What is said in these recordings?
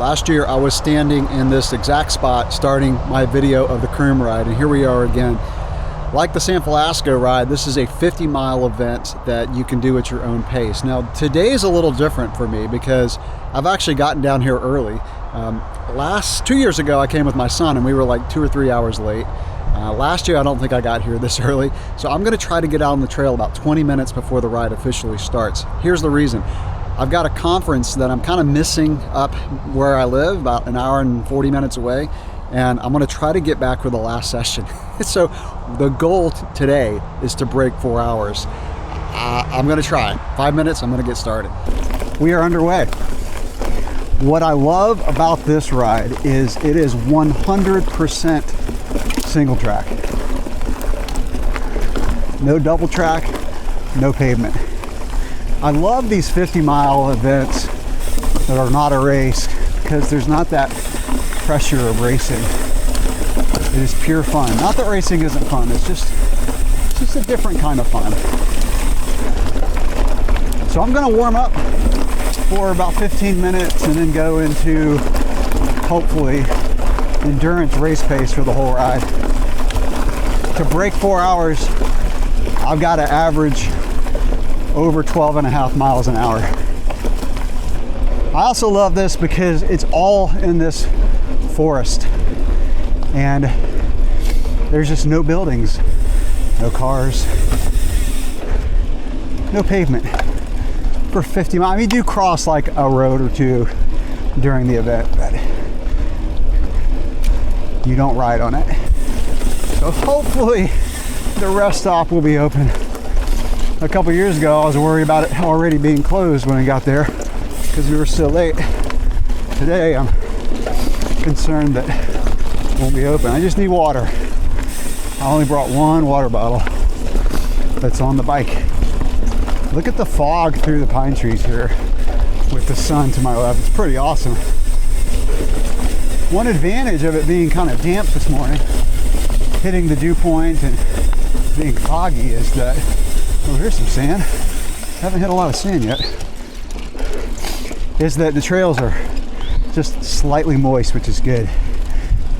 Last year I was standing in this exact spot starting my video of the Croom ride, and here we are again. Like the San Francisco ride, this is a 50-mile event that you can do at your own pace. Now today is a little different for me because I've actually gotten down here early. 2 years ago I came with my son and we were like 2 or 3 hours late. Last year I don't think I got here this early, so I'm going to try to get out on the trail about 20 minutes before the ride officially starts. Here's the reason. I've got a conference that I'm kind of missing up where I live, about an hour and 40 minutes away, and I'm going to try to get back for the last session. So the goal today is to break 4 hours. I'm going to try. 5 minutes, I'm going to get started. We are underway. What I love about this ride is it is 100% single track. No double track, no pavement. I love these 50-mile events that are not a race because there's not that pressure of racing. It is pure fun. Not that racing isn't fun, it's just a different kind of fun. So I'm gonna warm up for about 15 minutes and then go into, hopefully, endurance race pace for the whole ride. To break 4 hours, I've got to average over 12.5 miles an hour. I also love this because it's all in this forest and there's just no buildings, no cars, no pavement for 50 miles. I mean, you do cross like a road or two during the event, but you don't ride on it. So hopefully the rest stop will be open. A couple years ago, I was worried about it already being closed when I got there because we were so late. Today, I'm concerned that it won't be open. I just need water. I only brought one water bottle that's on the bike. Look at the fog through the pine trees here with the sun to my left. It's pretty awesome. One advantage of it being kind of damp this morning, hitting the dew point and being foggy, is that, oh, here's some sand. Haven't hit a lot of sand yet. Is that the trails are just slightly moist, which is good.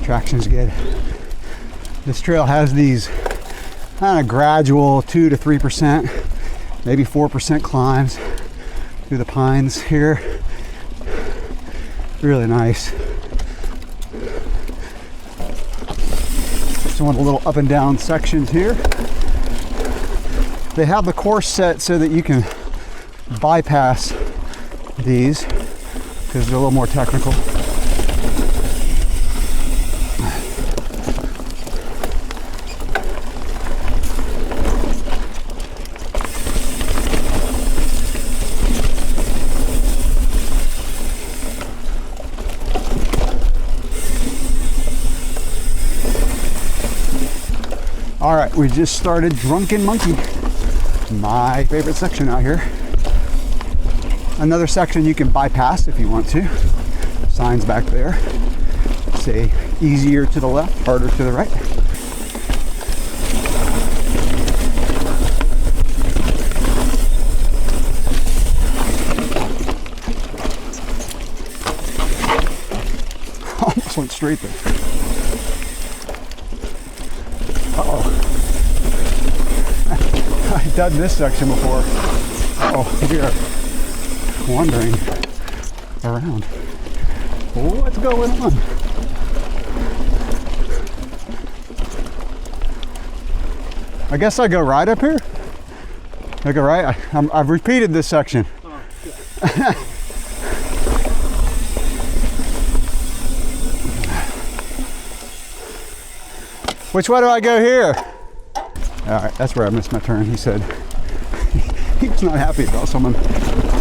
Traction's good. This trail has these kind of gradual 2 to 3%, maybe 4% climbs through the pines here. Really nice. So one of the little up and down sections here. They have the course set so that you can bypass these because they're a little more technical. All right, we just started Drunken Monkey, my favorite section out here. Another section you can bypass if you want to. Signs back there say easier to the left, harder to the right. Almost went straight there. Uh-oh. I've done this section before. Oh, we are wandering around. What's going on? I guess I go right up here? I go right? I've repeated this section. Oh, yeah. Which way do I go here? All right, that's where I missed my turn. He said he was not happy about someone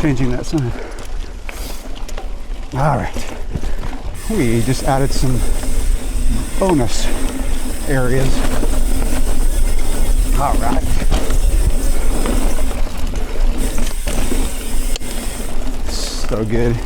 changing that sign. All right, we just added some bonus areas. All right. So good.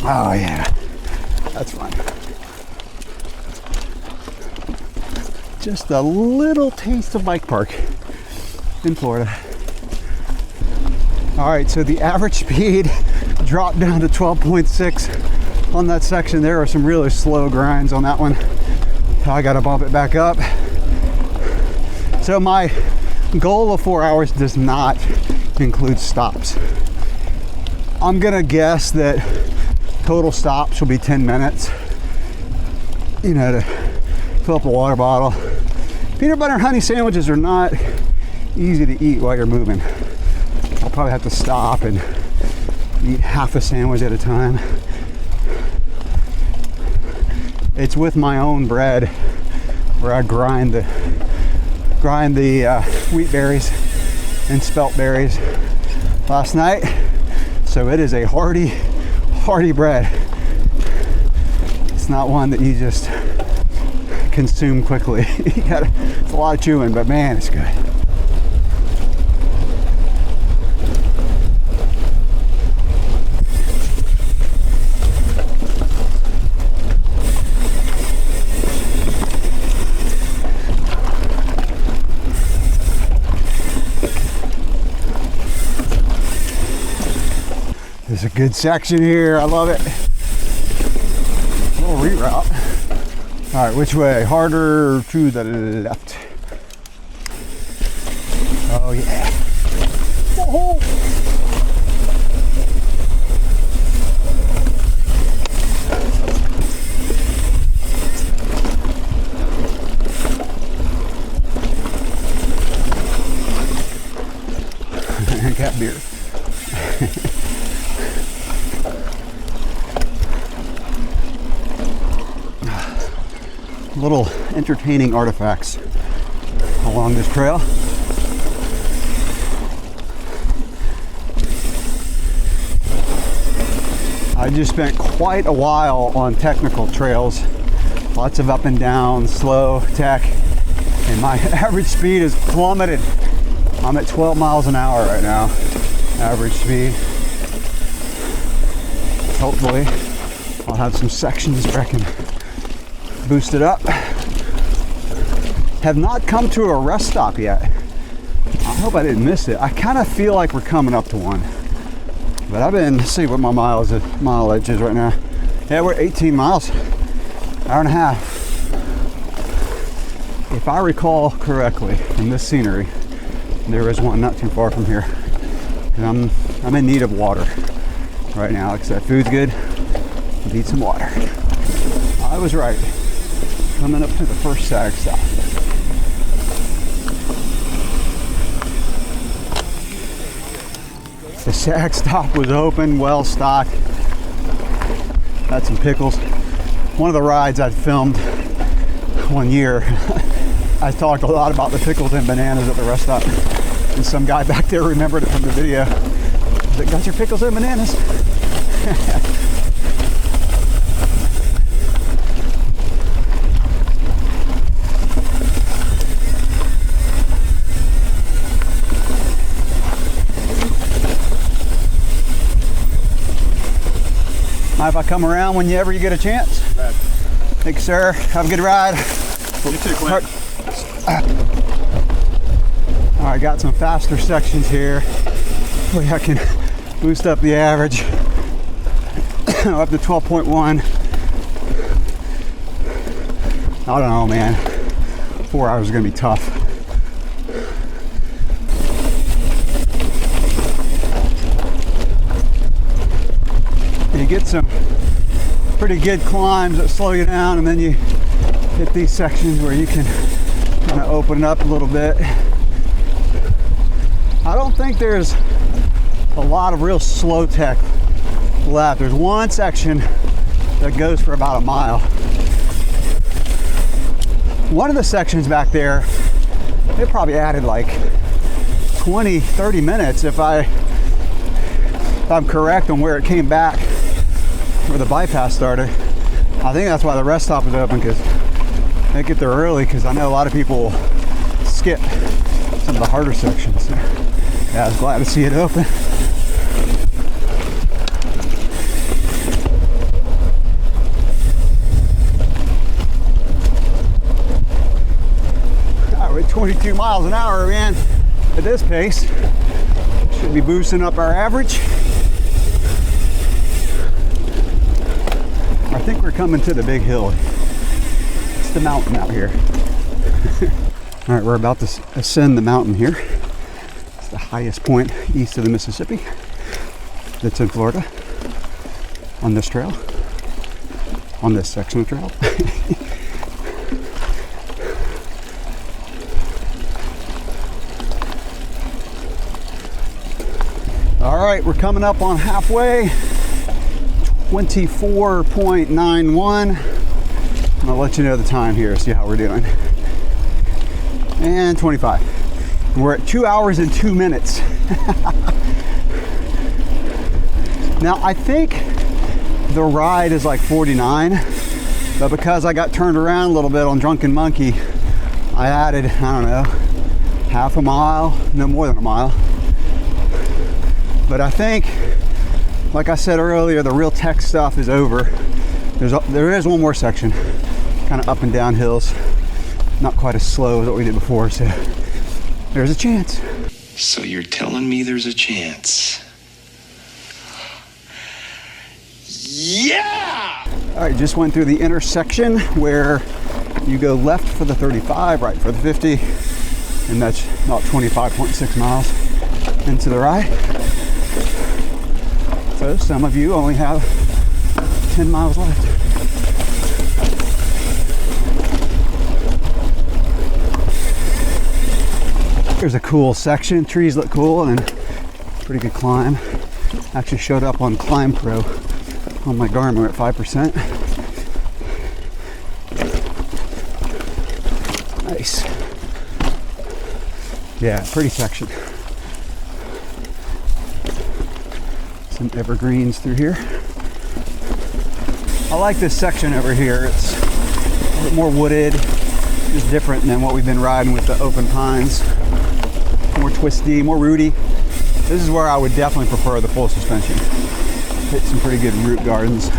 Oh yeah, that's fun. Just a little taste of bike park in Florida. All right, so the average speed dropped down to 12.6 on that section. There are some really slow grinds on that one. I gotta bump it back up. So my goal of 4 hours does not include stops. I'm gonna guess that total stops will be 10 minutes, you know, to fill up a water bottle. Peanut butter and honey sandwiches are not easy to eat while you're moving. I'll probably have to stop and eat half a sandwich at a time. It's with my own bread, where I grind the wheat berries and spelt berries last night. So it is a hearty bread. It's not one that you just consume quickly. It's a lot of chewing, but man, it's good. There's a good section here. I love it. A little reroute. All right, which way? Harder to the left. Oh yeah. Whoa. Cat beer. Little entertaining artifacts along this trail. I just spent quite a while on technical trails, lots of up and down, slow tech, and my average speed has plummeted. I'm at 12 miles an hour right now, average speed. Hopefully I'll have some sections where I can boost it up. Have not come to a rest stop yet. I hope I didn't miss it. I kind of feel like we're coming up to one. But I've been, let's see what my mileage is right now. Yeah, we're 18 miles, hour and a half. If I recall correctly from this scenery, there is one not too far from here. And I'm in need of water right now. Like I said, food's good. Need some water. I was right. Coming up to the first sag stop. The sag stop was open, well stocked. Had some pickles. One of the rides I'd filmed one year, I talked a lot about the pickles and bananas at the rest stop. And some guy back there remembered it from the video. He's like, got your pickles and bananas? If I come around whenever you get a chance. Right. Thank you, sir. Have a good ride. You too, Clint. All right, got some faster sections here. Hopefully I can boost up the average up to 12.1. I don't know, man. 4 hours is gonna be tough. You get some pretty good climbs that slow you down, and then you hit these sections where you can kind of open up a little bit. I don't think there's a lot of real slow tech left. There's one section that goes for about a mile. One of the sections back there, they probably added like 20-30 minutes if I'm correct on where it came back, where the bypass started. I think that's why the rest stop is open, because they get there early, because I know a lot of people will skip some of the harder sections. So, yeah, I was glad to see it open. 22 miles an hour, man. At this pace, should be boosting up our average. I think we're coming to the big hill. It's the mountain out here. All right, we're about to ascend the mountain here. It's the highest point east of the Mississippi that's in Florida on this trail, on this section of trail. All right, we're coming up on halfway. 24.91. I'll let you know the time here, see how we're doing. And 25. We're at 2 hours and 2 minutes. Now, I think the ride is like 49, but because I got turned around a little bit on Drunken Monkey, I added, I don't know, half a mile, no more than a mile. But I think, like I said earlier, the real tech stuff is over. There is one more section, kind of up and down hills, not quite as slow as what we did before, so there's a chance. So you're telling me there's a chance? Yeah! All right, just went through the intersection where you go left for the 35, right for the 50, and that's about 25.6 miles into the ride. So some of you only have 10 miles left. Here's a cool section. Trees look cool and pretty good climb. Actually showed up on Climb Pro on my Garmin. We're at 5%. Nice. Yeah, pretty section. Some evergreens through here. I like this section over here. It's a bit more wooded. It's different than what we've been riding with the open pines. More twisty, more rooty. This is where I would definitely prefer the full suspension. Hit some pretty good root gardens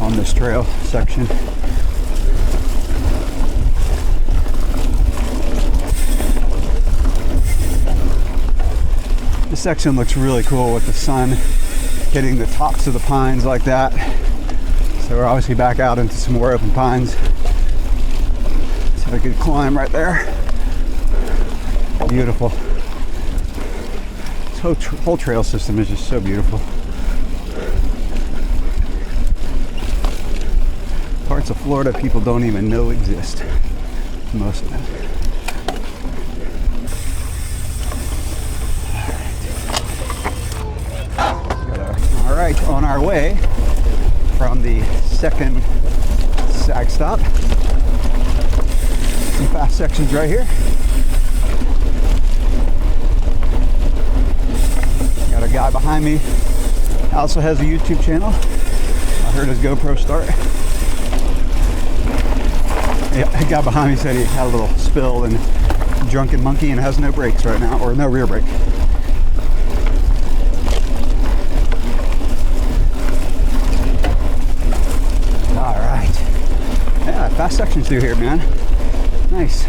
on this trail section. This section looks really cool with the sun hitting the tops of the pines like that. So we're obviously back out into some more open pines. Let's have a good climb right there. Beautiful. This whole trail system is just so beautiful. Parts of Florida people don't even know exist. Most of them. All right, on our way from the second sag stop. Some fast sections right here. Got a guy behind me. Also has a YouTube channel. I heard his GoPro start. Yeah, the guy behind me said he had a little spill in Drunken Monkey and has no brakes right now, or no rear brake. Fast sections through here, man. Nice.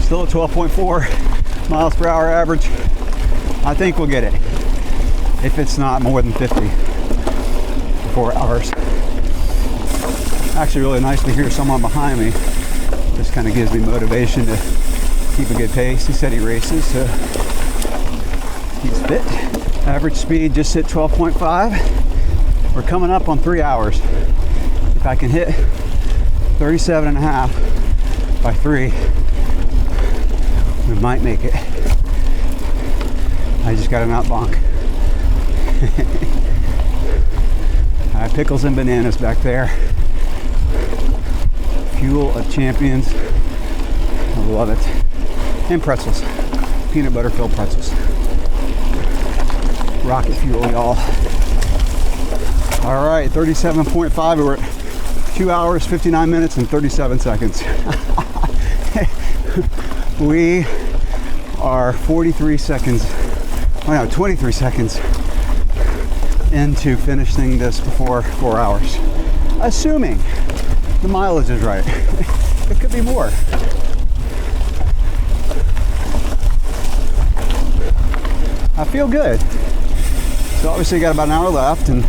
Still at 12.4 miles per hour average. I think we'll get it. If it's not more than 50 for 4 hours. Actually really nice to hear someone behind me. Just kind of gives me motivation to keep a good pace. He said he races, so he's fit. Average speed just hit 12.5. We're coming up on 3 hours. If I can hit 37.5 by 3, we might make it. I just got an out bonk. Pickles and bananas back there. Fuel of champions. I love it. And pretzels. Peanut butter filled pretzels. Rocket fuel, y'all. All right, 37.5. We're at 2 hours, 59 minutes, and 37 seconds. We are 43 seconds, oh no, 23 seconds into finishing this before 4 hours. Assuming the mileage is right. It could be more. I feel good. So obviously got about an hour left, and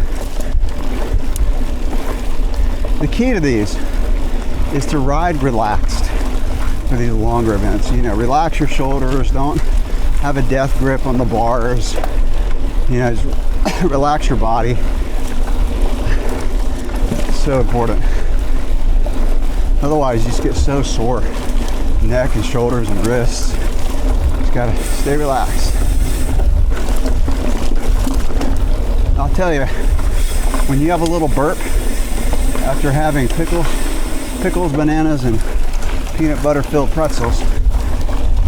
the key to these is to ride relaxed for these longer events. You know, relax your shoulders, don't have a death grip on the bars. You know, just relax your body. It's so important. Otherwise, you just get so sore. Neck and shoulders and wrists. Just gotta stay relaxed. I'll tell you, when you have a little burp after having pickles, bananas, and peanut butter filled pretzels,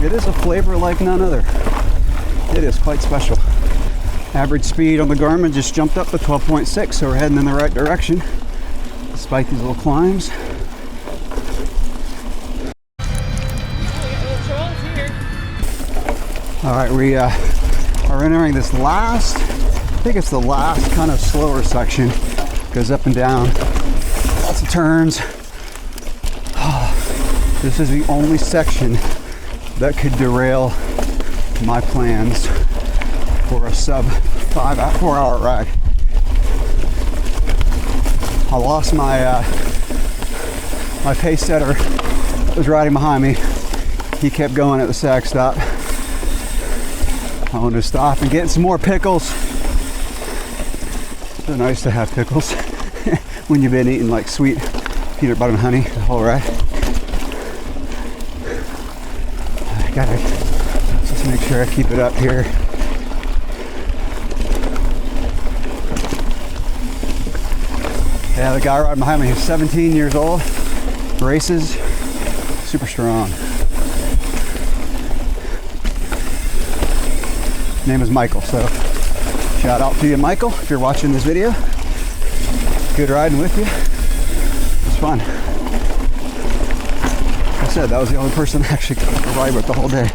it is a flavor like none other. It is quite special. Average speed on the Garmin just jumped up to 12.6, so we're heading in the right direction despite these little climbs. All right, we are entering this last, I think it's the last kind of slower section. Goes up and down, lots of turns. This is the only section that could derail my plans for a sub 4 hour ride. I lost my my pace setter that was riding behind me. He kept going at the sag stop. I wanted to stop and get some more pickles. So nice to have pickles when you've been eating like sweet peanut butter and honey the whole ride. I gotta just make sure I keep it up here. Yeah, the guy riding behind me is 17 years old, races, super strong. His name is Michael, so shout out to you, Michael, if you're watching this video. Good riding with you. It's fun. Like I said, that was the only person I actually got to ride with the whole day.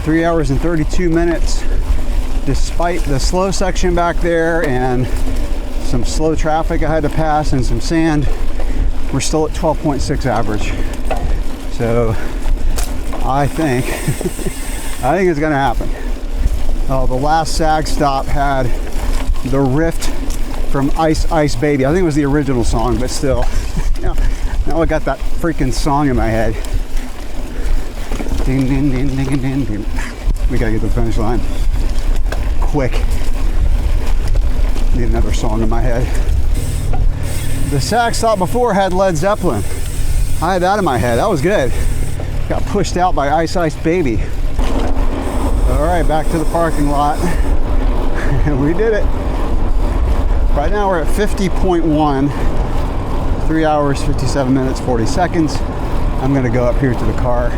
3 hours and 32 minutes. Despite the slow section back there and some slow traffic I had to pass and some sand, we're still at 12.6 average. So I think it's gonna happen. Oh, the last sag stop had the rift from Ice Ice Baby. I think it was the original song, but still. Now I got that freaking song in my head. Ding, ding, ding, ding, ding, ding. We gotta get to the finish line quick. Need another song in my head. The sag stop before had Led Zeppelin. I had that in my head. That was good. Got pushed out by Ice Ice Baby. All right, back to the parking lot. We did it. Right now we're at 50.1, 3 hours, 57 minutes, 40 seconds. I'm gonna go up here to the car.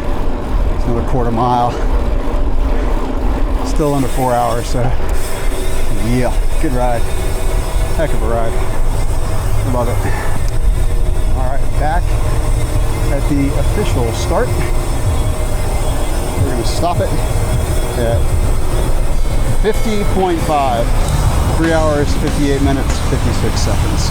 It's another quarter mile. Still under 4 hours, so yeah, good ride. Heck of a ride. Love it. All right, back at the official start. We're gonna stop it at 50.5, 3 hours, 58 minutes, 56 seconds.